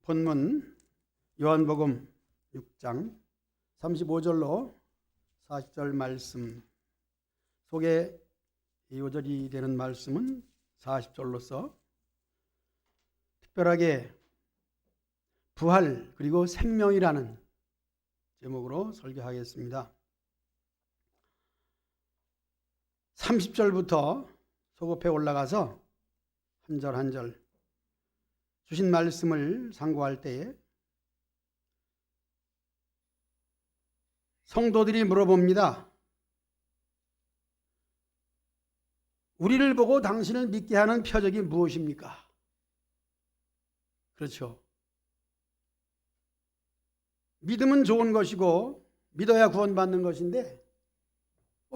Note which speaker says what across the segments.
Speaker 1: 본문 요한복음 6장 35절로 40절 말씀 속에 요절이 되는 말씀은 40절로서 특별하게 부활 그리고 생명이라는 제목으로 설교하겠습니다. 30절부터 소급해 올라가서 한 절 한 절 주신 말씀을 상고할 때에 성도들이 물어봅니다. 우리를 보고 당신을 믿게 하는 표적이 무엇입니까? 그렇죠. 믿음은 좋은 것이고 믿어야 구원받는 것인데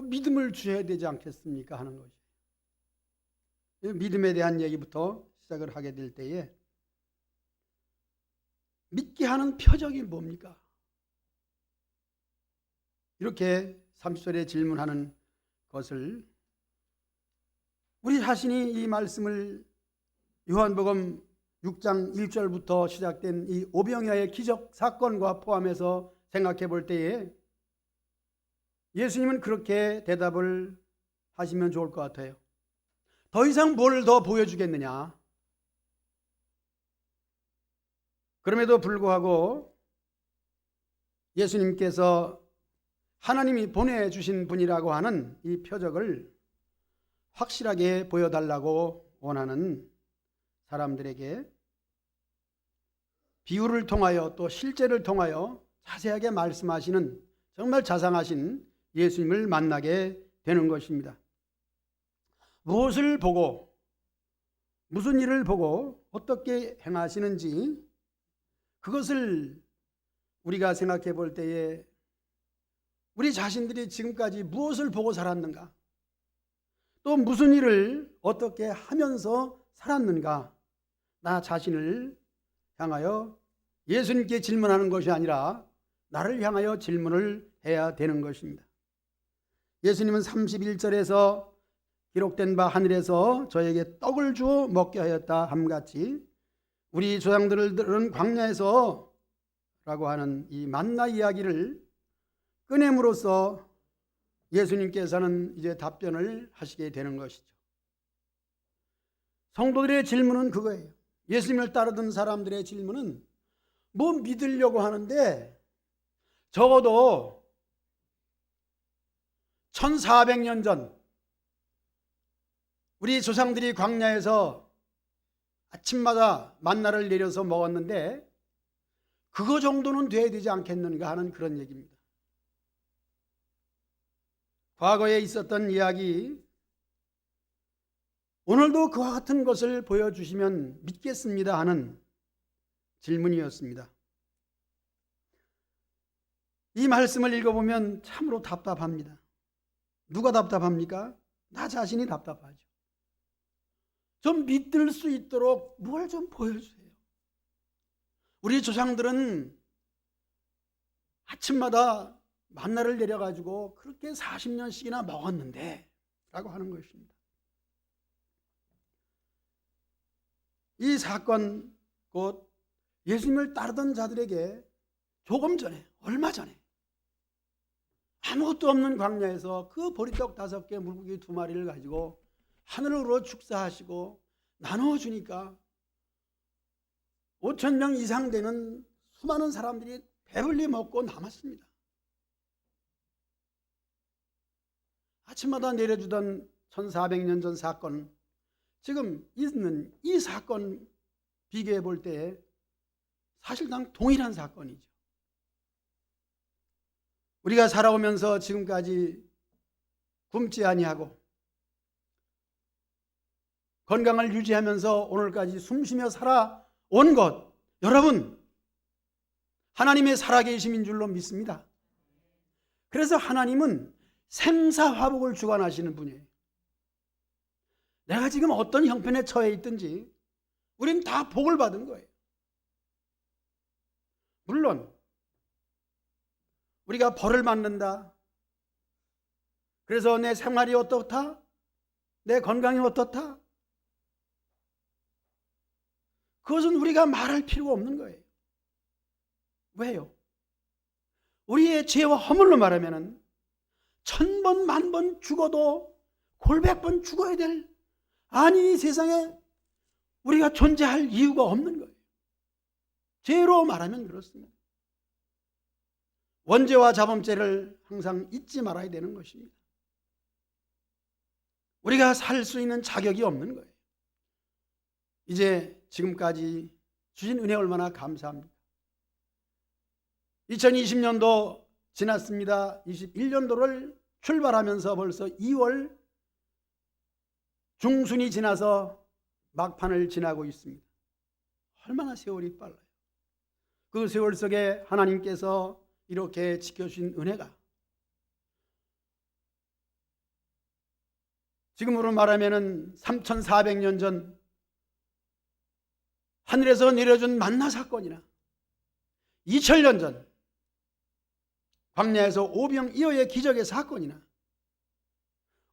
Speaker 1: 믿음을 주셔야 되지 않겠습니까? 하는 것이. 믿음에 대한 얘기부터 시작을 하게 될 때에 믿게 하는 표적이 뭡니까? 이렇게 30절에 질문하는 것을 우리 자신이 이 말씀을 요한복음 6장 1절부터 시작된 이 오병이어의 기적 사건과 포함해서 생각해 볼 때에 예수님은 그렇게 대답을 하시면 좋을 것 같아요. 더 이상 뭘 더 보여주겠느냐? 그럼에도 불구하고 예수님께서 하나님이 보내주신 분이라고 하는 이 표적을 확실하게 보여달라고 원하는 사람들에게 비유를 통하여 또 실제를 통하여 자세하게 말씀하시는 정말 자상하신 예수님을 만나게 되는 것입니다. 무엇을 보고 무슨 일을 보고 어떻게 행하시는지 그것을 우리가 생각해 볼 때에 우리 자신들이 지금까지 무엇을 보고 살았는가, 또 무슨 일을 어떻게 하면서 살았는가, 나 자신을 향하여 예수님께 질문하는 것이 아니라 나를 향하여 질문을 해야 되는 것입니다. 예수님은 31절에서 기록된 바 하늘에서 저에게 떡을 주어 먹게 하였다 함같이 우리 조상들은 광야에서 라고 하는 이 만나 이야기를 꺼냄으로써 예수님께서는 이제 답변을 하시게 되는 것이죠. 성도들의 질문은 그거예요. 예수님을 따르던 사람들의 질문은 뭐 믿으려고 하는데 적어도 1400년 전 우리 조상들이 광야에서 아침마다 만나를 내려서 먹었는데 그거 정도는 돼야 되지 않겠는가 하는 그런 얘기입니다. 과거에 있었던 이야기, 오늘도 그와 같은 것을 보여주시면 믿겠습니다 하는 질문이었습니다. 이 말씀을 읽어보면 참으로 답답합니다. 누가 답답합니까? 나 자신이 답답하죠. 좀 믿을 수 있도록 뭘 좀 보여주세요. 우리 조상들은 아침마다 만나를 내려가지고 그렇게 40년씩이나 먹었는데 라고 하는 것입니다. 이 사건 곧 예수님을 따르던 자들에게 조금 전에, 얼마 전에 아무것도 없는 광야에서 그 보리떡 5개 물고기 2마리를 가지고 하늘으로 축사하시고 나누어주니까 5,000명 이상 되는 수많은 사람들이 배불리 먹고 남았습니다. 아침마다 내려주던 1400년 전 사건, 지금 있는 이 사건 비교해 볼 때 사실상 동일한 사건이죠. 우리가 살아오면서 지금까지 굶지 아니하고 건강을 유지하면서 오늘까지 숨쉬며 살아온 것, 여러분 하나님의 살아계심인 줄로 믿습니다. 그래서 하나님은 생사화복을 주관하시는 분이에요. 내가 지금 어떤 형편에 처해 있든지 우린 다 복을 받은 거예요. 물론 우리가 벌을 받는다, 그래서 내 생활이 어떻다, 내 건강이 어떻다, 그것은 우리가 말할 필요가 없는 거예요. 왜요? 우리의 죄와 허물로 말하면 1000번, 10,000번 죽어도 골백번 죽어야 될, 아니 이 세상에 우리가 존재할 이유가 없는 거예요. 죄로 말하면 그렇습니다. 원죄와 자범죄를 항상 잊지 말아야 되는 것입니다. 우리가 살 수 있는 자격이 없는 거예요. 이제 지금까지 주신 은혜 얼마나 감사합니다. 2020년도 지났습니다. 21년도를 출발하면서 벌써 2월 중순이 지나서 막판을 지나고 있습니다. 얼마나 세월이 빨라요. 그 세월 속에 하나님께서 이렇게 지켜주신 은혜가, 지금으로 말하면 3400년 전 하늘에서 내려준 만나 사건이나 2000년 전 광야에서 오병이어의 기적의 사건이나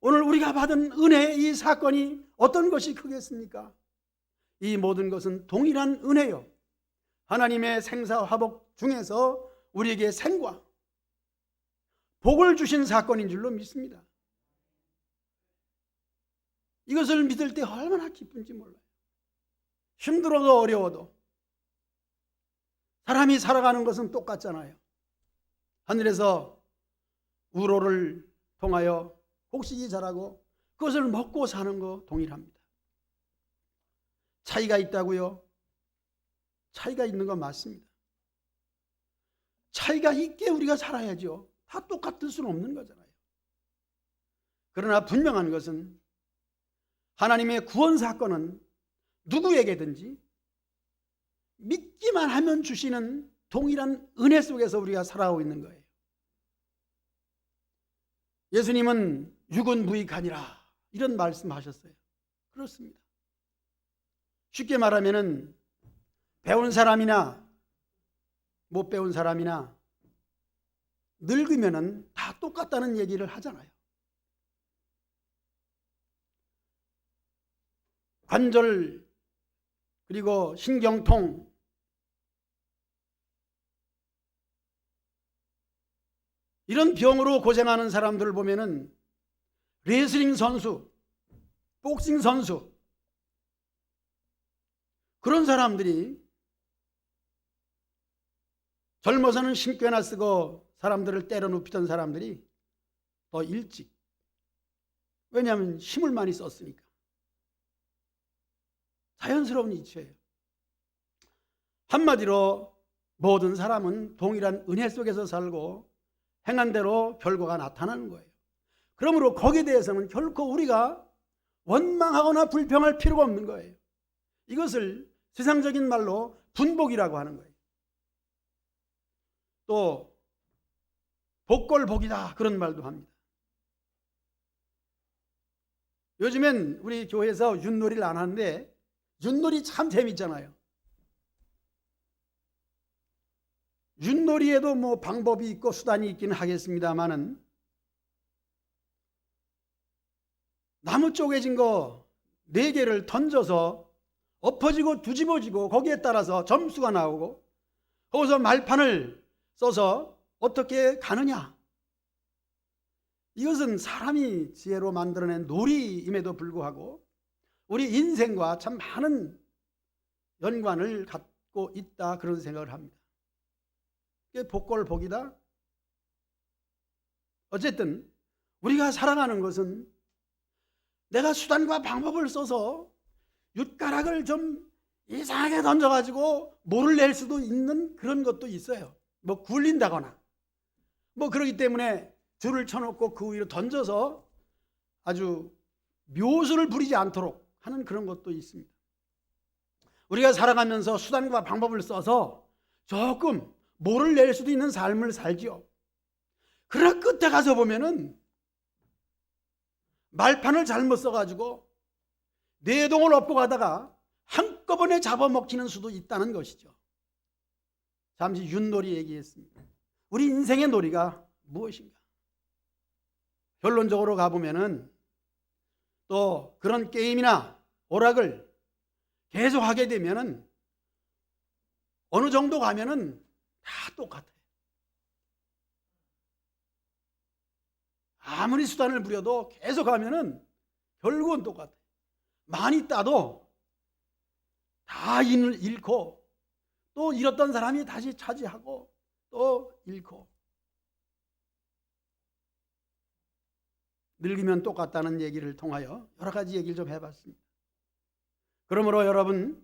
Speaker 1: 오늘 우리가 받은 은혜의 이 사건이 어떤 것이 크겠습니까? 이 모든 것은 동일한 은혜요, 하나님의 생사화복 중에서 우리에게 생과 복을 주신 사건인 줄로 믿습니다. 이것을 믿을 때 얼마나 기쁜지 몰라요. 힘들어도 어려워도 사람이 살아가는 것은 똑같잖아요. 하늘에서 우로를 통하여 곡식이 자라고 그것을 먹고 사는 거 동일합니다. 차이가 있다고요? 차이가 있는 건 맞습니다. 차이가 있게 우리가 살아야죠. 다 똑같을 수는 없는 거잖아요. 그러나 분명한 것은 하나님의 구원 사건은 누구에게든지 믿기만 하면 주시는 동일한 은혜 속에서 우리가 살아가고 있는 거예요. 예수님은 육은 무익하니라 이런 말씀하셨어요. 그렇습니다. 쉽게 말하면 배운 사람이나 못 배운 사람이나 늙으면 다 똑같다는 얘기를 하잖아요. 관절 그리고 신경통, 이런 병으로 고생하는 사람들을 보면은 레슬링 선수, 복싱 선수, 그런 사람들이 젊어서는 신께나 쓰고 사람들을 때려 눕히던 사람들이 더 일찍, 왜냐하면 힘을 많이 썼으니까. 자연스러운 이치예요. 한마디로 모든 사람은 동일한 은혜 속에서 살고 행한 대로 결과가 나타나는 거예요. 그러므로 거기에 대해서는 결코 우리가 원망하거나 불평할 필요가 없는 거예요. 이것을 세상적인 말로 분복이라고 하는 거예요. 또 복골복이다 그런 말도 합니다. 요즘엔 우리 교회에서 윷놀이를 안 하는데 윷놀이 참 재밌잖아요. 윷놀이에도 뭐 방법이 있고 수단이 있기는 하겠습니다만은 나무 쪼개진 거 4개를 던져서 엎어지고 뒤집어지고 거기에 따라서 점수가 나오고 거기서 말판을 써서 어떻게 가느냐, 이것은 사람이 지혜로 만들어낸 놀이임에도 불구하고 우리 인생과 참 많은 연관을 갖고 있다 그런 생각을 합니다. 이게 복골복이다. 어쨌든 우리가 살아가는 것은 내가 수단과 방법을 써서 윷가락을 좀 이상하게 던져가지고 모를 낼 수도 있는 그런 것도 있어요. 뭐 굴린다거나 뭐 그러기 때문에 줄을 쳐놓고 그 위로 던져서 아주 묘수를 부리지 않도록 하는 그런 것도 있습니다. 우리가 살아가면서 수단과 방법을 써서 조금 모를 낼 수도 있는 삶을 살지요. 그러나 끝에 가서 보면은 말판을 잘못 써가지고 뇌동을 엎고 가다가 한꺼번에 잡아먹히는 수도 있다는 것이죠. 잠시 윷놀이 얘기했습니다. 우리 인생의 놀이가 무엇인가? 결론적으로 가보면은 또 그런 게임이나 오락을 계속 하게 되면은 어느 정도 가면은 다 똑같아요. 아무리 수단을 부려도 계속 하면은 결국은 똑같아요. 많이 따도 다 잃고 또 잃었던 사람이 다시 차지하고 또 잃고. 늙으면 똑같다는 얘기를 통하여 여러 가지 얘기를 좀 해봤습니다. 그러므로 여러분,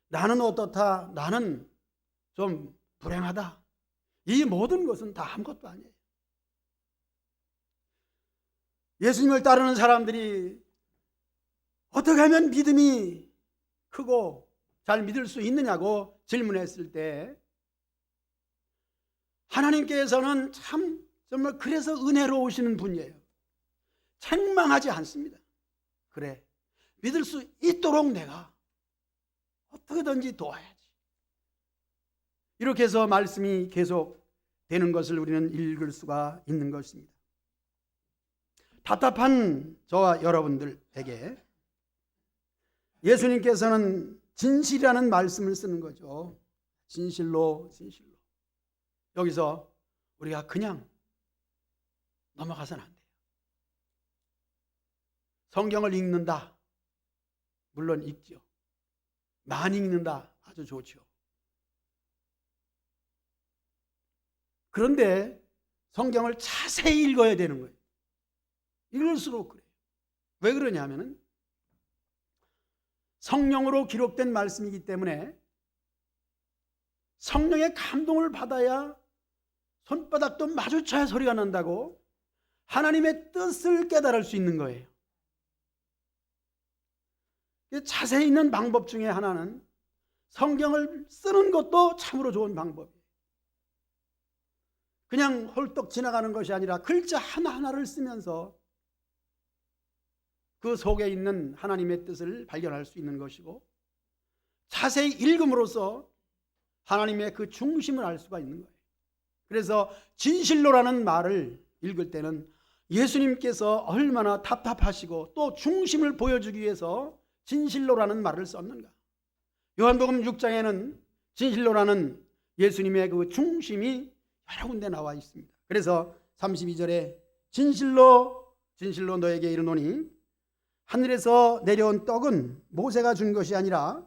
Speaker 1: 나는 어떻다, 나는 좀 불행하다, 이 모든 것은 다 아무것도 아니에요. 예수님을 따르는 사람들이 어떻게 하면 믿음이 크고 잘 믿을 수 있느냐고 질문했을 때 하나님께서는 참 정말 그래서 은혜로우시는 분이에요. 책망하지 않습니다. 그래, 믿을 수 있도록 내가 어떻게든지 도와야지. 이렇게 해서 말씀이 계속 되는 것을 우리는 읽을 수가 있는 것입니다. 답답한 저와 여러분들에게 예수님께서는 진실이라는 말씀을 쓰는 거죠. 진실로, 진실로. 여기서 우리가 그냥 넘어가서는 안 돼요. 성경을 읽는다, 물론 읽죠. 많이 읽는다, 아주 좋죠. 그런데 성경을 자세히 읽어야 되는 거예요. 읽을수록 그래요. 왜 그러냐면은 성령으로 기록된 말씀이기 때문에 성령의 감동을 받아야 손바닥도 마주쳐야 소리가 난다고 하나님의 뜻을 깨달을 수 있는 거예요. 자세히 있는 방법 중에 하나는 성경을 쓰는 것도 참으로 좋은 방법이에요. 그냥 홀떡 지나가는 것이 아니라 글자 하나하나를 쓰면서 그 속에 있는 하나님의 뜻을 발견할 수 있는 것이고, 자세히 읽음으로써 하나님의 그 중심을 알 수가 있는 거예요. 그래서 진실로라는 말을 읽을 때는 예수님께서 얼마나 답답하시고 또 중심을 보여주기 위해서 진실로라는 말을 썼는가. 요한복음 6장에는 진실로라는 예수님의 그 중심이 여러 군데 나와 있습니다. 그래서 32절에 진실로 진실로 너에게 이르노니 하늘에서 내려온 떡은 모세가 준 것이 아니라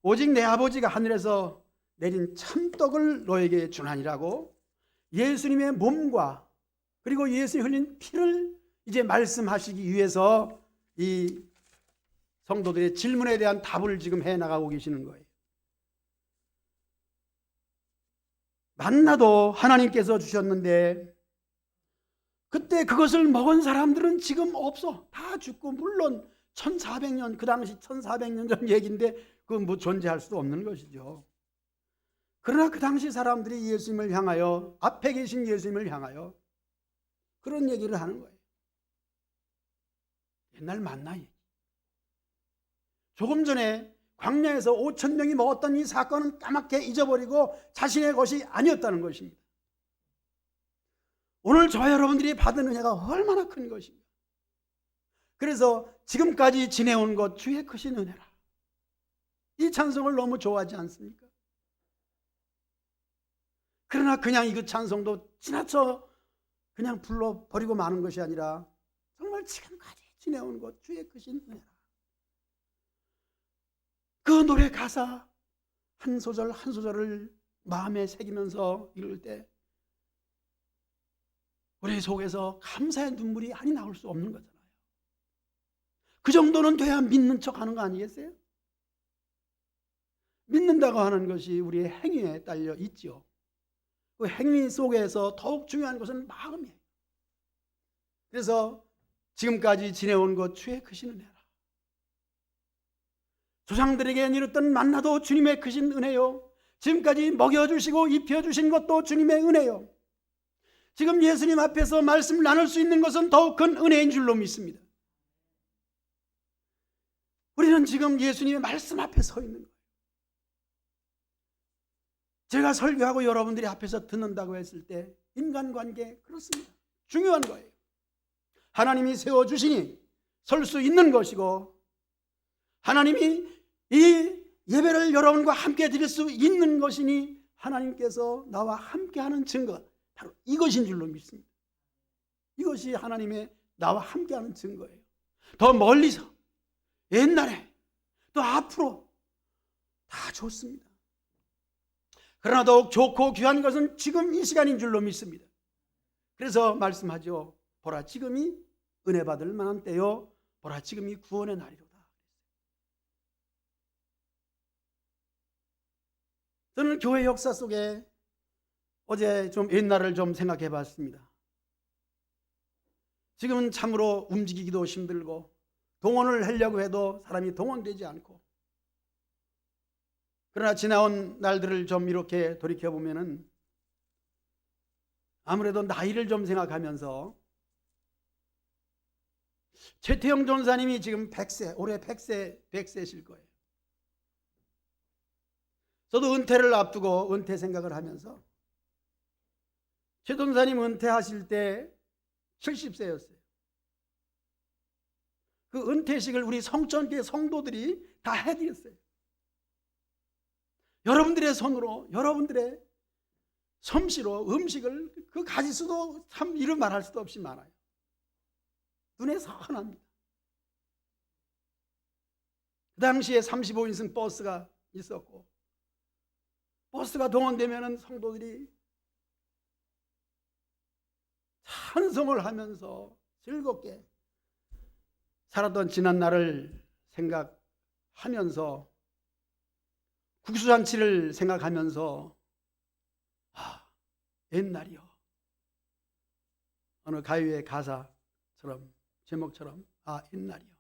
Speaker 1: 오직 내 아버지가 하늘에서 내린 참떡을 너에게 주나니라고 예수님의 몸과 그리고 예수님이 흘린 피를 이제 말씀하시기 위해서 이 성도들의 질문에 대한 답을 지금 해나가고 계시는 거예요. 만나도 하나님께서 주셨는데 그때 그것을 먹은 사람들은 지금 없어. 다 죽고, 물론 1400년, 그 당시 1400년 전 얘기인데 그건 뭐 존재할 수도 없는 것이죠. 그러나 그 당시 사람들이 예수님을 향하여, 앞에 계신 예수님을 향하여 그런 얘기를 하는 거예요. 옛날 만나 얘기. 조금 전에 광야에서 5,000명이 먹었던 이 사건은 까맣게 잊어버리고 자신의 것이 아니었다는 것입니다. 오늘 저와 여러분들이 받은 은혜가 얼마나 큰 것입니다. 그래서 지금까지 지내온 것 주의 크신 은혜라. 이 찬송을 너무 좋아하지 않습니까? 그러나 그냥 이 찬송도 지나쳐 그냥 불러버리고 마는 것이 아니라 정말 지금까지 지내온 것 주의 크신 은혜라. 그 노래 가사 한 소절 한 소절을 마음에 새기면서 읽을 때 우리 속에서 감사의 눈물이 한이 나올 수 없는 거잖아요. 그 정도는 돼야 믿는 척 하는 거 아니겠어요? 믿는다고 하는 것이 우리의 행위에 딸려 있죠. 그 행위 속에서 더욱 중요한 것은 마음이에요. 그래서 지금까지 지내온 것 주의 크신 은혜라. 조상들에게 이뤘던 만나도 주님의 크신 은혜요. 지금까지 먹여주시고 입혀주신 것도 주님의 은혜요. 지금 예수님 앞에서 말씀을 나눌 수 있는 것은 더욱 큰 은혜인 줄로 믿습니다. 우리는 지금 예수님의 말씀 앞에 서 있는 거예요. 제가 설교하고 여러분들이 앞에서 듣는다고 했을 때 인간관계 그렇습니다. 중요한 거예요. 하나님이 세워주시니 설 수 있는 것이고 하나님이 이 예배를 여러분과 함께 드릴 수 있는 것이니 하나님께서 나와 함께하는 증거, 바로 이것인 줄로 믿습니다. 이것이 하나님의 나와 함께하는 증거예요. 더 멀리서, 옛날에, 또 앞으로 다 좋습니다. 그러나 더욱 좋고 귀한 것은 지금 이 시간인 줄로 믿습니다. 그래서 말씀하죠. 보라, 지금이 은혜 받을 만한 때요, 보라, 지금이 구원의 날이로다. 저는 교회 역사 속에 어제 좀 옛날을 좀 생각해 봤습니다. 지금은 참으로 움직이기도 힘들고 동원을 하려고 해도 사람이 동원되지 않고, 그러나 지나온 날들을 좀 이렇게 돌이켜보면은 아무래도 나이를 좀 생각하면서, 최태영 전사님이 지금 100세, 올해 100세실 거예요. 저도 은퇴를 앞두고 은퇴 생각을 하면서, 최 전사님 은퇴하실 때 70세였어요. 그 은퇴식을 우리 성전교회 성도들이 다 해드렸어요. 여러분들의 손으로, 여러분들의 솜씨로 음식을 그 가지수도 참 이루 말할 수도 없이 많아요. 눈에 선합니다. 그 당시에 35인승 버스가 있었고, 버스가 동원되면 성도들이 찬송을 하면서 즐겁게 살았던 지난 날을 생각하면서, 국수잔치를 생각하면서, 옛날이요. 어느 가요의 가사처럼, 제목처럼, 옛날이요.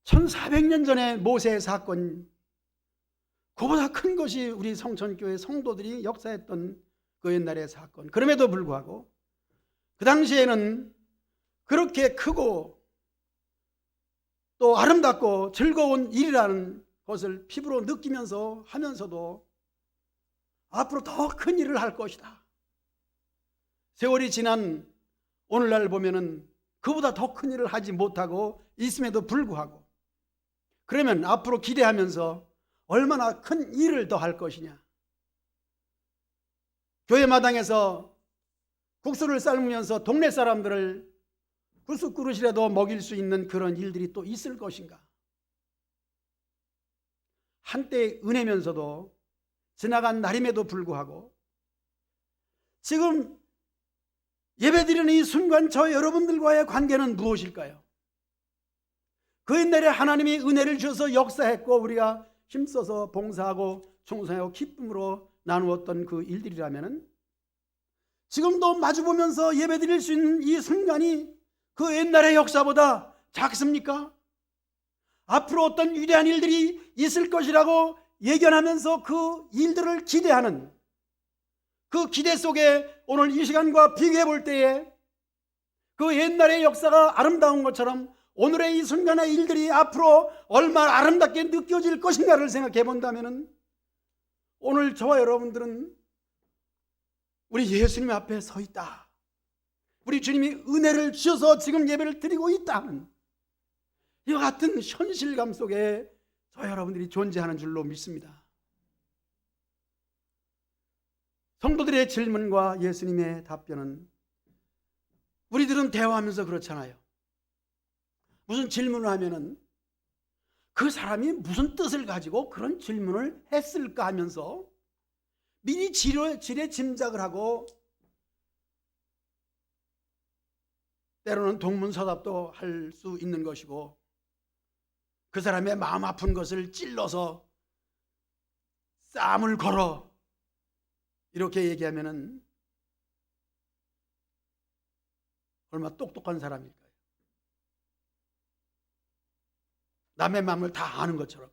Speaker 1: 1400년 전에 모세의 사건, 그보다 큰 것이 우리 성천교회 성도들이 역사했던 그 옛날의 사건. 그럼에도 불구하고 그 당시에는 그렇게 크고 또 아름답고 즐거운 일이라는 것을 피부로 느끼면서 하면서도 앞으로 더 큰 일을 할 것이다. 세월이 지난 오늘날 보면은 그보다 더 큰 일을 하지 못하고 있음에도 불구하고, 그러면 앞으로 기대하면서 얼마나 큰 일을 더 할 것이냐. 교회 마당에서 국수를 삶으면서 동네 사람들을 국수 그릇이라도 먹일 수 있는 그런 일들이 또 있을 것인가. 한때의 은혜면서도 지나간 날임에도 불구하고 지금 예배드리는 이 순간 저 여러분들과의 관계는 무엇일까요? 그 옛날에 하나님이 은혜를 주셔서 역사했고 우리가 힘써서 봉사하고 충성하고 기쁨으로 나누었던 그 일들이라면, 지금도 마주보면서 예배드릴 수 있는 이 순간이 그 옛날의 역사보다 작습니까? 앞으로 어떤 위대한 일들이 있을 것이라고 예견하면서 그 일들을 기대하는 그 기대 속에 오늘 이 시간과 비교해 볼 때에 그 옛날의 역사가 아름다운 것처럼 오늘의 이 순간의 일들이 앞으로 얼마나 아름답게 느껴질 것인가를 생각해 본다면, 오늘 저와 여러분들은 우리 예수님 앞에 서 있다, 우리 주님이 은혜를 주셔서 지금 예배를 드리고 있다는 이와 같은 현실감 속에 저와 여러분들이 존재하는 줄로 믿습니다. 성도들의 질문과 예수님의 답변은, 우리들은 대화하면서 그렇잖아요. 무슨 질문을 하면은 그 사람이 무슨 뜻을 가지고 그런 질문을 했을까 하면서 미리 지레 짐작을 하고, 때로는 동문서답도 할 수 있는 것이고, 그 사람의 마음 아픈 것을 찔러서 싸움을 걸어 이렇게 얘기하면은 얼마나 똑똑한 사람일까요? 남의 마음을 다 아는 것처럼.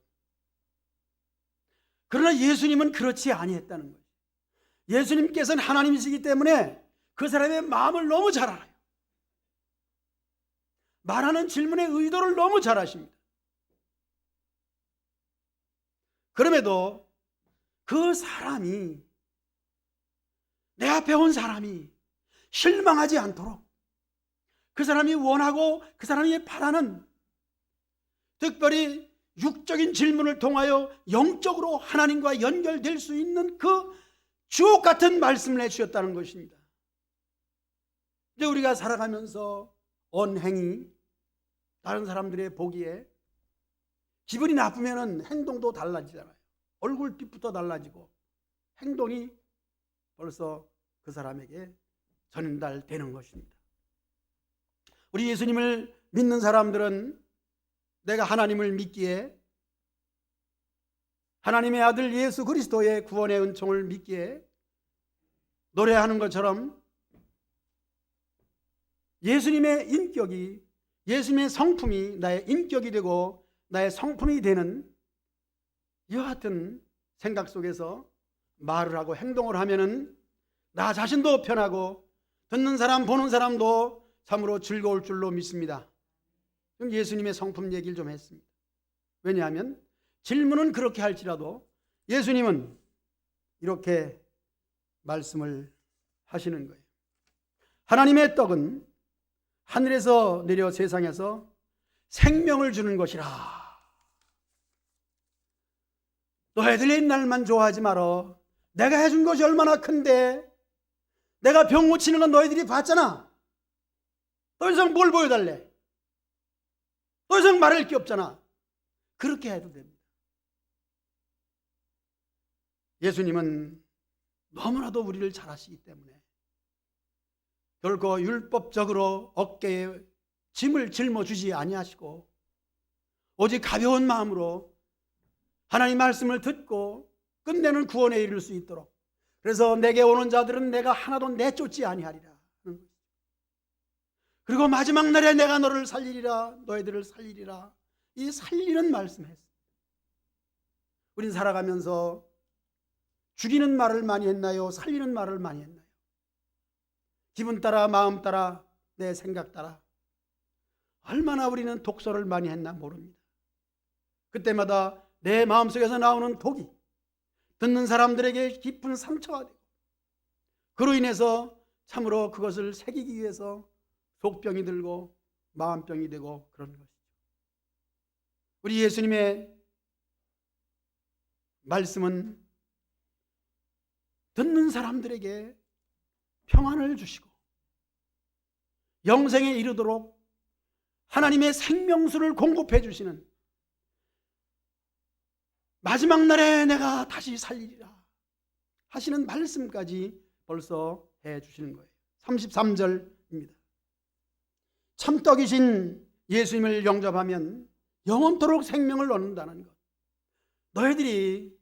Speaker 1: 그러나 예수님은 그렇지 아니했다는 거예요. 예수님께서는 하나님이시기 때문에 그 사람의 마음을 너무 잘 알아요. 말하는 질문의 의도를 너무 잘 아십니다. 그럼에도 그 사람이, 내 앞에 온 사람이 실망하지 않도록, 그 사람이 원하고 그 사람이 바라는 특별히 육적인 질문을 통하여 영적으로 하나님과 연결될 수 있는 그 주옥 같은 말씀을 해주셨다는 것입니다. 이제 우리가 살아가면서 언행이 다른 사람들의 보기에 기분이 나쁘면 행동도 달라지잖아요. 얼굴빛부터 달라지고 행동이 벌써 그 사람에게 전달되는 것입니다. 우리 예수님을 믿는 사람들은 내가 하나님을 믿기에, 하나님의 아들 예수 그리스도의 구원의 은총을 믿기에 노래하는 것처럼 예수님의 인격이, 예수님의 성품이 나의 인격이 되고 나의 성품이 되는 이와 같은 생각 속에서 말을 하고 행동을 하면은 나 자신도 편하고 듣는 사람 보는 사람도 참으로 즐거울 줄로 믿습니다. 그럼 예수님의 성품 얘기를 좀 했습니다. 왜냐하면 질문은 그렇게 할지라도 예수님은 이렇게 말씀을 하시는 거예요. 하나님의 떡은 하늘에서 내려 세상에서 생명을 주는 것이라. 너희들이 날만 좋아하지 말어. 내가 해준 것이 얼마나 큰데. 내가 병 고치는 건 너희들이 봤잖아. 더 이상 뭘 보여달래? 더 이상 말할 게 없잖아. 그렇게 해도 됩니다. 예수님은 너무나도 우리를 잘 아시기 때문에 결코 율법적으로 어깨에 짐을 짊어주지 아니하시고 오직 가벼운 마음으로 하나님 말씀을 듣고 끝내는 구원에 이를 수 있도록, 그래서 내게 오는 자들은 내가 하나도 내쫓지 아니하리라. 그리고 마지막 날에 내가 너를 살리리라, 너희들을 살리리라. 이 살리는 말씀을 했습니다. 우린 살아가면서 죽이는 말을 많이 했나요? 살리는 말을 많이 했나요? 기분 따라, 마음 따라, 내 생각 따라 얼마나 우리는 독설을 많이 했나 모릅니다. 그때마다 내 마음속에서 나오는 독이 듣는 사람들에게 깊은 상처가 되고 그로 인해서 참으로 그것을 새기기 위해서 속병이 들고 마음병이 되고 그런 것이죠. 우리 예수님의 말씀은 듣는 사람들에게 평안을 주시고 영생에 이르도록 하나님의 생명수를 공급해 주시는, 마지막 날에 내가 다시 살리리라 하시는 말씀까지 벌써 해 주시는 거예요. 33절입니다. 참떡이신 예수님을 영접하면 영원토록 생명을 얻는다는 것. 너희들이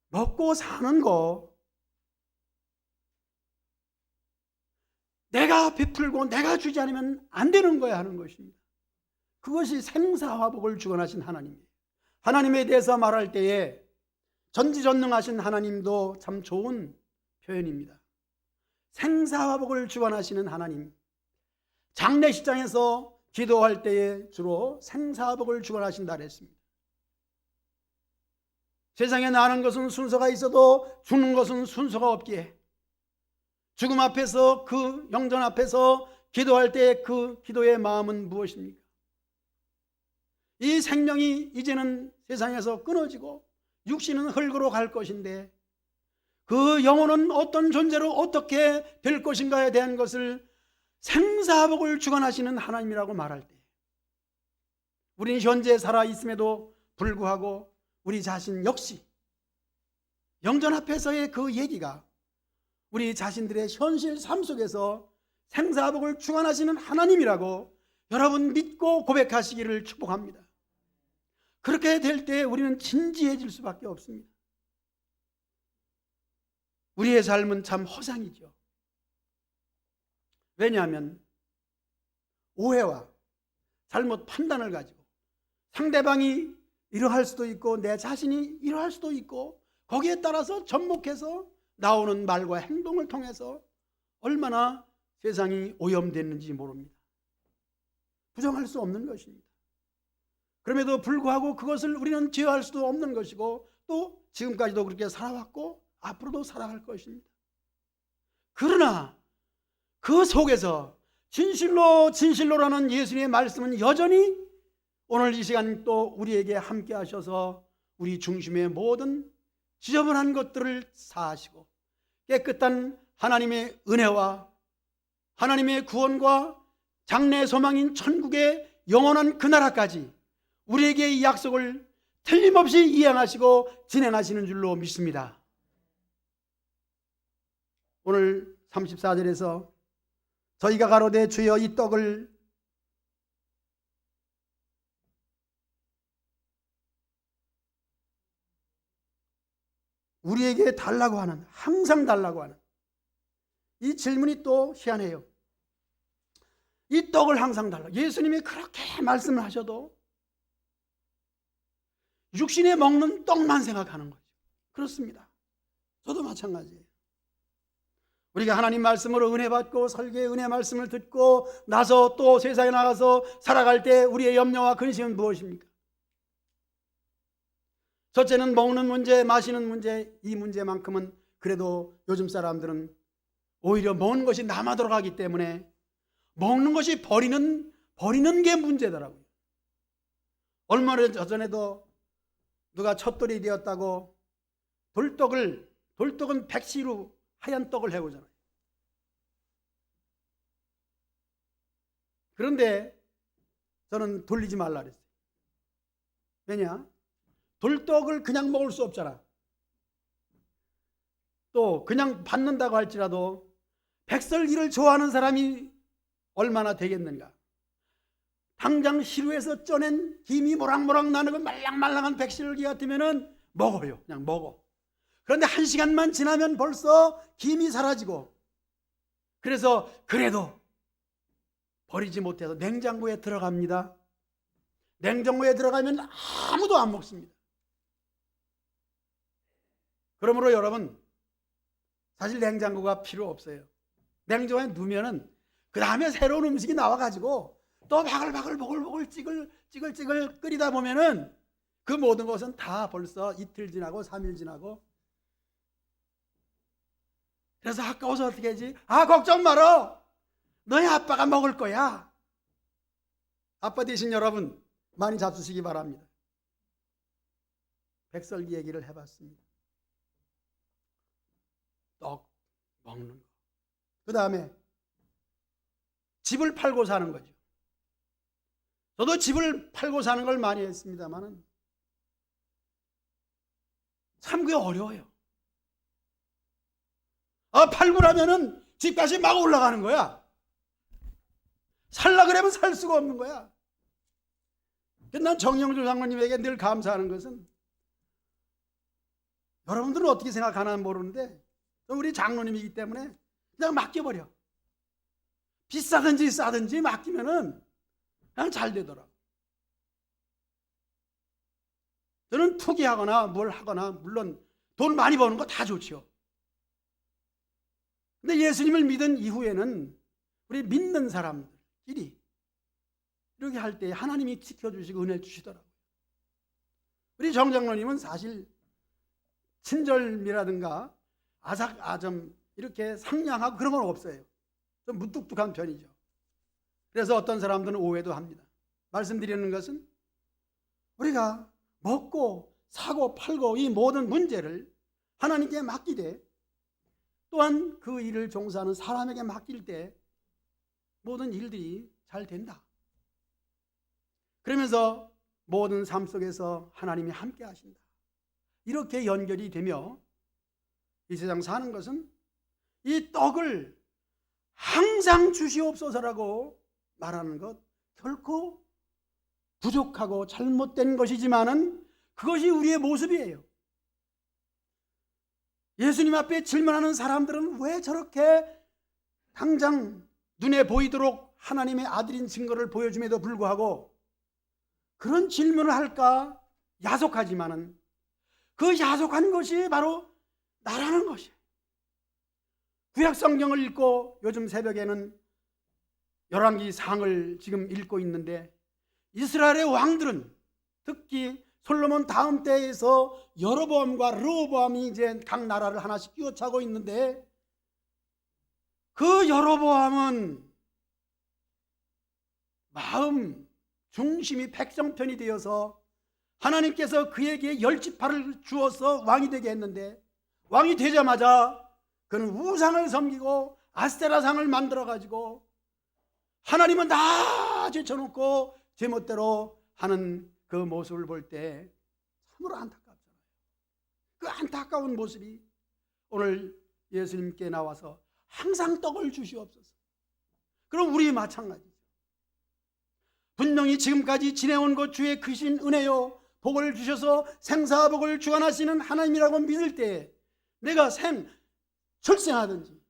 Speaker 1: 먹고 사는 거 내가 베풀고 내가 주지 않으면 안 되는 거야 하는 것입니다. 그것이 생사화복을 주관하신 하나님이에요. 하나님에 대해서 말할 때에 전지전능하신 하나님도 참 좋은 표현입니다. 생사화복을 주관하시는 하나님. 장례식장에서 기도할 때에 주로 생사화복을 주관하신다 그랬습니다. 세상에 나는 것은 순서가 있어도 죽는 것은 순서가 없기에 죽음 앞에서, 그 영전 앞에서 기도할 때 그 기도의 마음은 무엇입니까? 이 생명이 이제는 세상에서 끊어지고 육신은 흙으로 갈 것인데 그 영혼은 어떤 존재로 어떻게 될 것인가에 대한 것을 생사복을 주관하시는 하나님이라고 말할 때 우리는 현재 살아있음에도 불구하고 우리 자신 역시 영전 앞에서의 그 얘기가 우리 자신들의 현실 삶 속에서 생사복을 주관하시는 하나님이라고 여러분 믿고 고백하시기를 축복합니다. 그렇게 될 때 우리는 진지해질 수밖에 없습니다. 우리의 삶은 참 허상이죠. 왜냐하면 오해와 잘못 판단을 가지고 상대방이 이러할 수도 있고 내 자신이 이러할 수도 있고 거기에 따라서 접목해서 나오는 말과 행동을 통해서 얼마나 세상이 오염됐는지 모릅니다. 부정할 수 없는 것입니다. 그럼에도 불구하고 그것을 우리는 제어할 수도 없는 것이고 또 지금까지도 그렇게 살아왔고 앞으로도 살아갈 것입니다. 그러나 그 속에서 진실로 진실로라는 예수님의 말씀은 여전히 오늘 이 시간 또 우리에게 함께 하셔서 우리 중심의 모든 지저분한 것들을 사하시고 깨끗한 하나님의 은혜와 하나님의 구원과 장래 소망인 천국의 영원한 그 나라까지 우리에게 이 약속을 틀림없이 이행하시고 진행하시는 줄로 믿습니다. 오늘 34절에서 저희가 가로되 주여 이 떡을 우리에게 달라고 하는, 항상 달라고 하는 이 질문이 또 희한해요. 이 떡을 항상 달라. 예수님이 그렇게 말씀을 하셔도 육신에 먹는 떡만 생각하는 거죠. 그렇습니다. 저도 마찬가지예요. 우리가 하나님 말씀으로 은혜 받고 설교의 은혜 말씀을 듣고 나서 또 세상에 나가서 살아갈 때 우리의 염려와 근심은 무엇입니까? 첫째는 먹는 문제, 마시는 문제. 이 문제만큼은 그래도 요즘 사람들은 오히려 먹는 것이 남아돌아 가기 때문에 먹는 것이 버리는 게 문제더라고요. 얼마 전에도 누가 첫돌이 되었다고 돌떡은 백시로 하얀 떡을 해오잖아요. 그런데 저는 돌리지 말라 그랬어요. 왜냐? 돌떡을 그냥 먹을 수 없잖아. 또 그냥 받는다고 할지라도 백설기를 좋아하는 사람이 얼마나 되겠는가. 당장 시루에서 쪄낸 김이 모락모락 나는 그 말랑말랑한 백설기 같으면은 먹어요. 그냥 먹어. 그런데 1시간만 지나면 벌써 김이 사라지고, 그래서 그래도 버리지 못해서 냉장고에 들어갑니다. 냉장고에 들어가면 아무도 안 먹습니다. 그러므로 여러분, 사실 냉장고가 필요 없어요. 냉장고에 넣으면은 그 다음에 새로운 음식이 나와가지고 또 바글바글 보글보글 찌글찌글 끓이다 보면은 그 모든 것은 다 벌써 이틀 지나고 3일 지나고. 그래서 아까워서 어떻게 하지? 걱정 말어. 너희 아빠가 먹을 거야. 아빠 되신 여러분 많이 잡수시기 바랍니다. 백설기 얘기를 해봤습니다. 떡 먹는 거. 그 다음에 집을 팔고 사는 거죠. 저도 집을 팔고 사는 걸 많이 했습니다만은 참 그게 어려워요. 팔고 나면은 집값이 막 올라가는 거야. 살라 그러면 살 수가 없는 거야. 난 정영주 장로님에게 늘 감사하는 것은, 여러분들은 어떻게 생각하나 모르는데 우리 장로님이기 때문에 그냥 맡겨버려. 비싸든지 싸든지 맡기면은 그냥 잘 되더라고. 저는 투기하거나 뭘 하거나, 물론 돈 많이 버는 거 다 좋죠. 근데 예수님을 믿은 이후에는 우리 믿는 사람들끼리 이렇게 할 때 하나님이 지켜주시고 은혜 주시더라고요. 우리 정장로님은 사실 친절미라든가 아삭아점 이렇게 상냥하고 그런 건 없어요. 좀 무뚝뚝한 편이죠. 그래서 어떤 사람들은 오해도 합니다. 말씀드리는 것은 우리가 먹고 사고 팔고 이 모든 문제를 하나님께 맡기되, 또한 그 일을 종사하는 사람에게 맡길 때 모든 일들이 잘 된다. 그러면서 모든 삶 속에서 하나님이 함께 하신다. 이렇게 연결이 되며 이 세상 사는 것은 이 떡을 항상 주시옵소서라고 말하는 것 결코 부족하고 잘못된 것이지만은 그것이 우리의 모습이에요. 예수님 앞에 질문하는 사람들은 왜 저렇게 당장 눈에 보이도록 하나님의 아들인 증거를 보여줌에도 불구하고 그런 질문을 할까 야속하지만은 그 야속한 것이 바로 나라는 것이에요. 구약 성경을 읽고 요즘 새벽에는 열왕기 상을 지금 읽고 있는데, 이스라엘의 왕들은 특히 솔로몬 다음 때에서 여로보암과 르호보암이 이제 각 나라를 하나씩 끼워차고 있는데, 그 여로보암은 마음 중심이 백성편이 되어서 하나님께서 그에게 10지파를 주어서 왕이 되게 했는데, 왕이 되자마자 그는 우상을 섬기고 아스테라상을 만들어 가지고 하나님은 다 제쳐놓고 제멋대로 하는 그 모습을 볼 때 참으로 안타깝잖아요. 그 안타까운 모습이 오늘 예수님께 나와서 항상 떡을 주시옵소서. 그럼 우리 마찬가지죠. 분명히 지금까지 지내온 것 주의 크신 은혜요 복을 주셔서 생사복을 주관하시는 하나님이라고 믿을 때 내가 출생하든지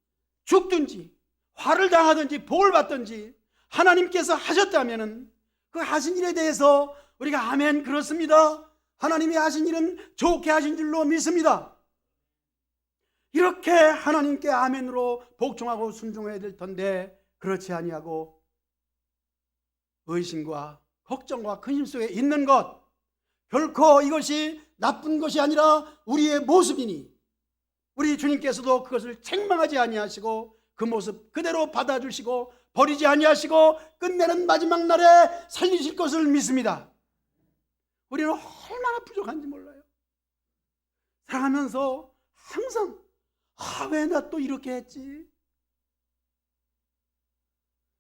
Speaker 1: 죽든지 화를 당하든지 복을 받든지 하나님께서 하셨다면 그 하신 일에 대해서 우리가 아멘 그렇습니다, 하나님이 하신 일은 좋게 하신 줄로 믿습니다, 이렇게 하나님께 아멘으로 복종하고 순종해야 될 텐데, 그렇지 아니하고 의심과 걱정과 근심 속에 있는 것, 결코 이것이 나쁜 것이 아니라 우리의 모습이니 우리 주님께서도 그것을 책망하지 아니하시고 그 모습 그대로 받아주시고 버리지 아니하시고 끝내는 마지막 날에 살리실 것을 믿습니다. 우리는 얼마나 부족한지 몰라요. 살아가면서 항상 왜 나 또 이렇게 했지?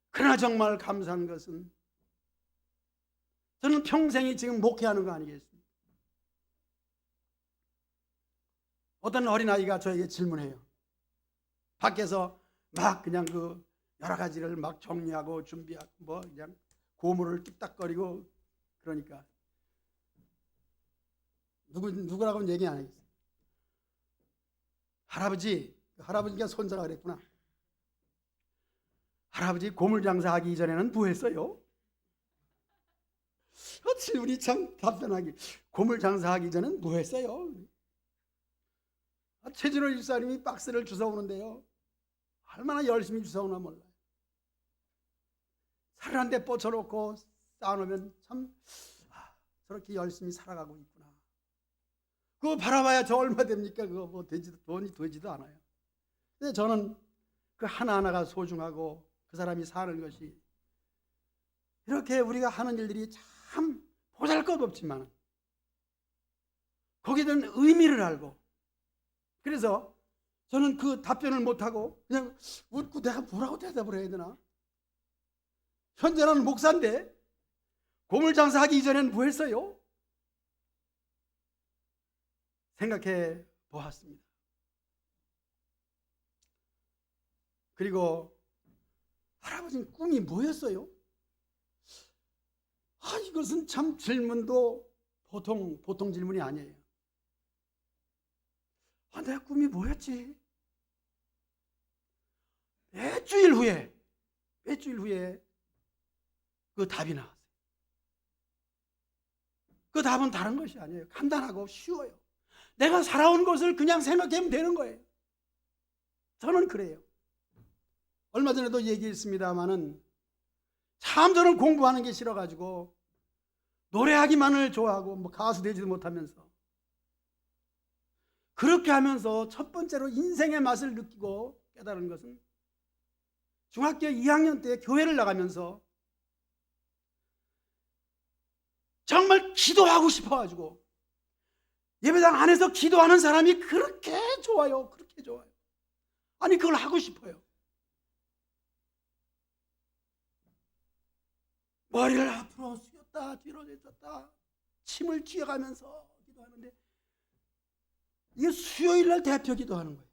Speaker 1: 그러나 정말 감사한 것은 저는 평생이 지금 목회하는 거 아니겠습니까? 어떤 어린아이가 저에게 질문해요. 밖에서 막 그냥 그 여러 가지를 막 정리하고 준비하고 뭐 그냥 고무를 뚝딱거리고 그러니까 누구라고는 얘기 안 하겠어요. 할아버지가 손자가 그랬구나. 할아버지 고물 장사하기 이전에는 뭐 했어요? 질문이 참 답변하기. 고물 장사하기 전에는 뭐 했어요? 최진호 집사님이 박스를 주워오는데요, 얼마나 열심히 주워오나 몰라요. 살을 한 대 뻗쳐놓고 쌓아놓으면 참 저렇게 열심히 살아가고 있구나. 그거 바라봐야 저 얼마 됩니까? 그거 뭐 돈이 되지도 않아요. 근데 저는 그 하나하나가 소중하고 그 사람이 사는 것이, 이렇게 우리가 하는 일들이 참 보잘것없지만 거기에 대한 의미를 알고, 그래서 저는 그 답변을 못하고 그냥 웃고 내가 뭐라고 대답을 해야 되나? 현재는 목사인데 고물장사하기 이전에는 뭐 했어요? 생각해 보았습니다. 그리고 할아버지는 꿈이 뭐였어요? 이것은 참 질문도 보통 질문이 아니에요. 내 꿈이 뭐였지? 몇 주일 후에 그 답이 나왔어요. 그 답은 다른 것이 아니에요. 간단하고 쉬워요. 내가 살아온 것을 그냥 생각하면 되는 거예요. 저는 그래요. 얼마 전에도 얘기했습니다마는 참 저는 공부하는 게 싫어가지고 노래하기만을 좋아하고 뭐 가수 되지도 못하면서, 그렇게 하면서 첫 번째로 인생의 맛을 느끼고 깨달은 것은 중학교 2학년 때 교회를 나가면서 정말 기도하고 싶어가지고 예배당 안에서 기도하는 사람이 그렇게 좋아요. 그렇게 좋아요. 아니 그걸 하고 싶어요. 머리를 앞으로 숙였다 뒤로 내렸다 침을 쥐어가면서 기도하는데, 이게 수요일날 대표 기도하는 거예요.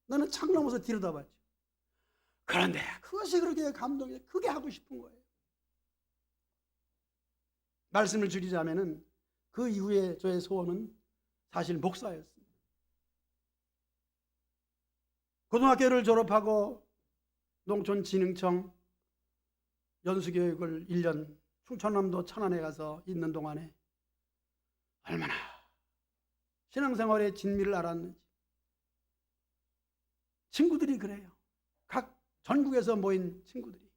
Speaker 1: 나는 창 넘어서 들여다봤죠. 그런데 그것이 그렇게 감동이, 그게 하고 싶은 거예요. 말씀을 줄이자면은 그 이후에 저의 소원은 사실 목사였습니다. 고등학교를 졸업하고 농촌진흥청 연수교육을 1년 충청남도 천안에 가서 있는 동안에 얼마나 신앙생활의 진미를 알았는지. 친구들이 그래요. 각 전국에서 모인 친구들이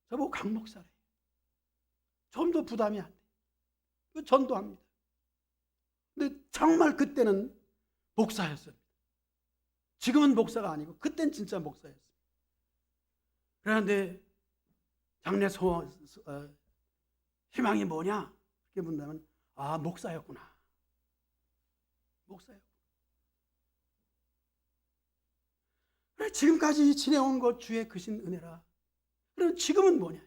Speaker 1: 저보고 강 목사래. 좀 더 부담이 안 돼. 전도합니다. 근데 정말 그때는 목사였습니다. 지금은 목사가 아니고 그땐 진짜 목사였습니다. 그런데 장래 희망이 뭐냐? 이렇게 묻는다면 목사였구나. 목사였구나. 그래, 지금까지 지내온 것 주의 크신 은혜라. 그럼 지금은 뭐냐?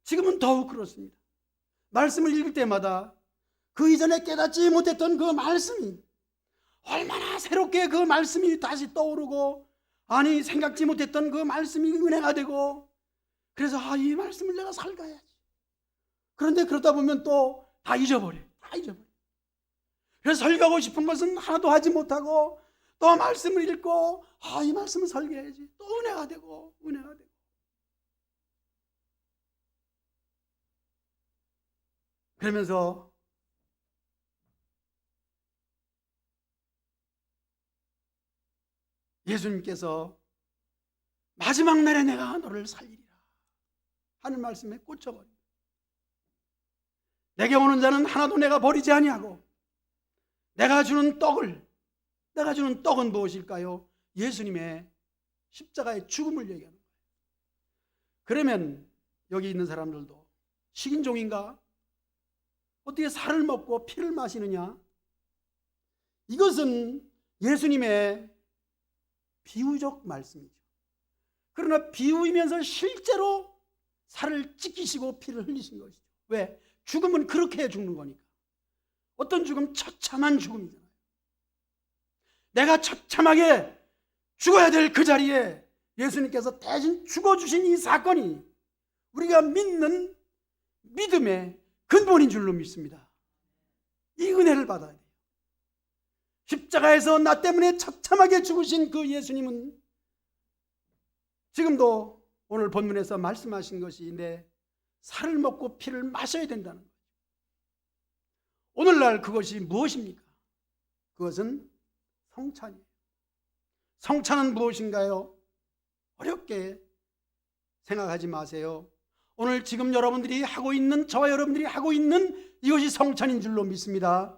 Speaker 1: 지금은 더욱 그렇습니다. 말씀을 읽을 때마다 그 이전에 깨닫지 못했던 그 말씀이 얼마나 새롭게 그 말씀이 다시 떠오르고, 아니 생각지 못했던 그 말씀이 은혜가 되고, 그래서 이 말씀을 내가 살가야지. 그런데 그러다 보면 또 다 잊어버려. 그래서 설교하고 싶은 것은 하나도 하지 못하고, 또 말씀을 읽고 이 말씀을 설교해야지. 또 은혜가 되고. 그러면서 예수님께서 마지막 날에 내가 너를 살리리라 하는 말씀에 꽂혀버립니다. 내게 오는 자는 하나도 내가 버리지 아니하고, 내가 주는 떡은 무엇일까요? 예수님의 십자가의 죽음을 얘기하는 거예요. 그러면 여기 있는 사람들도 식인종인가? 어떻게 살을 먹고 피를 마시느냐? 이것은 예수님의 비유적 말씀이죠. 그러나 비유이면서 실제로 살을 찢기시고 피를 흘리신 것이죠. 왜? 죽음은 그렇게 죽는 거니까. 어떤 죽음? 처참한 죽음이잖아요. 내가 처참하게 죽어야 될 그 자리에 예수님께서 대신 죽어주신 이 사건이 우리가 믿는 믿음의 근본인 줄로 믿습니다. 이 은혜를 받아야 돼요. 십자가에서 나 때문에 처참하게 죽으신 그 예수님은 지금도 오늘 본문에서 말씀하신 것이 내 살을 먹고 피를 마셔야 된다는 거죠. 오늘날 그것이 무엇입니까? 그것은 성찬이에요. 성찬은 무엇인가요? 어렵게 생각하지 마세요. 오늘 지금 여러분들이 하고 있는, 저와 여러분들이 하고 있는 이것이 성찬인 줄로 믿습니다.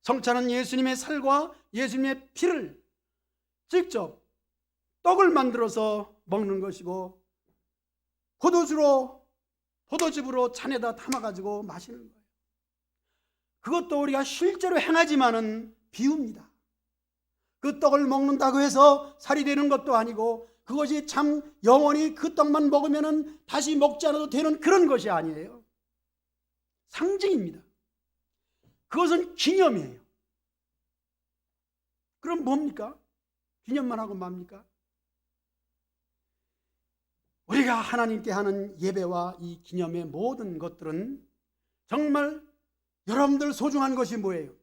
Speaker 1: 성찬은 예수님의 살과 예수님의 피를 직접 떡을 만들어서 먹는 것이고, 포도즙으로 잔에다 담아가지고 마시는 거예요. 그것도 우리가 실제로 행하지만은 비유입니다. 그 떡을 먹는다고 해서 살이 되는 것도 아니고, 그것이 참 영원히 그 떡만 먹으면은 다시 먹지 않아도 되는 그런 것이 아니에요. 상징입니다. 그것은 기념이에요. 그럼 뭡니까? 기념만 하고 맙니까? 우리가 하나님께 하는 예배와 이 기념의 모든 것들은 정말 여러분들 소중한 것이 뭐예요?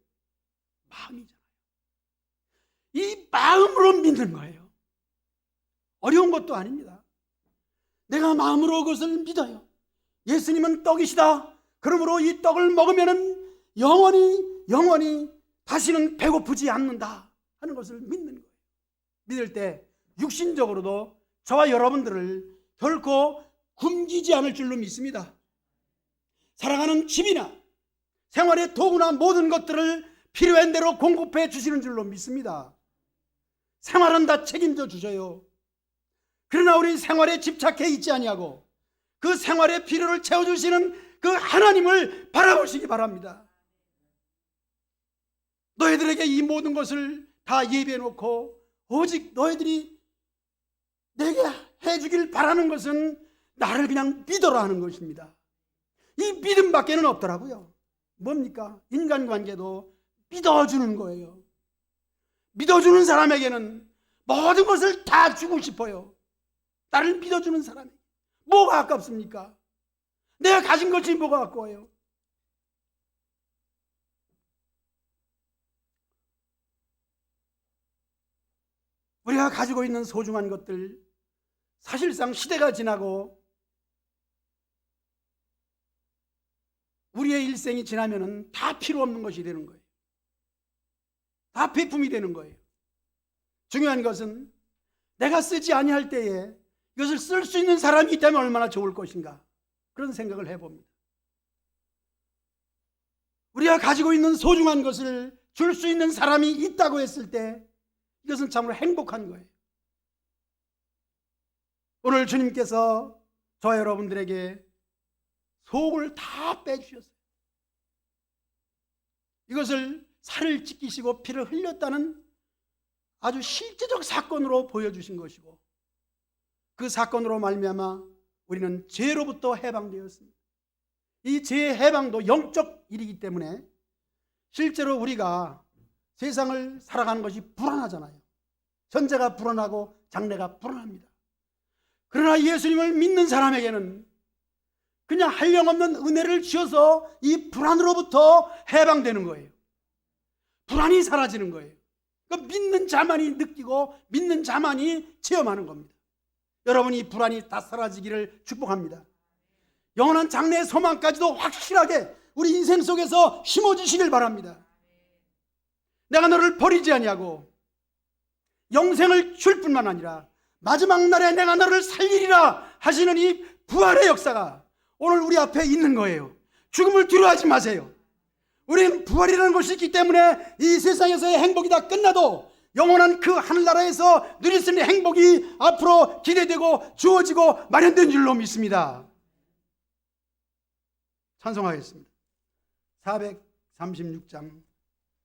Speaker 1: 마음이잖아요. 이 마음으로 믿는 거예요. 어려운 것도 아닙니다. 내가 마음으로 그것을 믿어요. 예수님은 떡이시다. 그러므로 이 떡을 먹으면 영원히 다시는 배고프지 않는다 하는 것을 믿는 거예요. 믿을 때 육신적으로도 저와 여러분들을 결코 굶기지 않을 줄로 믿습니다. 살아가는 집이나 생활의 도구나 모든 것들을 필요한 대로 공급해 주시는 줄로 믿습니다. 생활은 다 책임져 주셔요. 그러나 우리 생활에 집착해 있지 아니하고 그 생활의 필요를 채워주시는 그 하나님을 바라보시기 바랍니다. 너희들에게 이 모든 것을 다 예비해 놓고 오직 너희들이 내게 해주길 바라는 것은 나를 그냥 믿어라 하는 것입니다. 이 믿음밖에는 없더라고요. 뭡니까? 인간관계도 믿어주는 거예요. 믿어주는 사람에게는 모든 것을 다 주고 싶어요. 나를 믿어주는 사람에게 뭐가 아깝습니까? 내가 가진 것이 뭐가 아까워요? 우리가 가지고 있는 소중한 것들, 사실상 시대가 지나고 우리의 일생이 지나면은 다 필요 없는 것이 되는 거예요. 다 배품이 되는 거예요. 중요한 것은 내가 쓰지 아니할 때에 이것을 쓸 수 있는 사람이 있다면 얼마나 좋을 것인가, 그런 생각을 해봅니다. 우리가 가지고 있는 소중한 것을 줄 수 있는 사람이 있다고 했을 때 이것은 참으로 행복한 거예요. 오늘 주님께서 저와 여러분들에게 속을 다 빼주셨어요. 이것을 살을 찢기시고 피를 흘렸다는 아주 실제적 사건으로 보여주신 것이고, 그 사건으로 말미암아 우리는 죄로부터 해방되었습니다. 이 죄의 해방도 영적 일이기 때문에 실제로 우리가 세상을 살아가는 것이 불안하잖아요. 현재가 불안하고 장래가 불안합니다. 그러나 예수님을 믿는 사람에게는 그냥 한량없는 은혜를 주셔서 이 불안으로부터 해방되는 거예요. 불안이 사라지는 거예요. 그러니까 믿는 자만이 느끼고 믿는 자만이 체험하는 겁니다. 여러분이 불안이 다 사라지기를 축복합니다. 영원한 장래의 소망까지도 확실하게 우리 인생 속에서 심어주시길 바랍니다. 내가 너를 버리지 아니하고 영생을 줄 뿐만 아니라 마지막 날에 내가 너를 살리리라 하시는 이 부활의 역사가 오늘 우리 앞에 있는 거예요. 죽음을 두려워하지 마세요. 우리는 부활이라는 것이 있기 때문에 이 세상에서의 행복이 다 끝나도 영원한 그 하늘나라에서 누릴 수 있는 행복이 앞으로 기대되고 주어지고 마련된 줄로 믿습니다. 찬송하겠습니다. 436장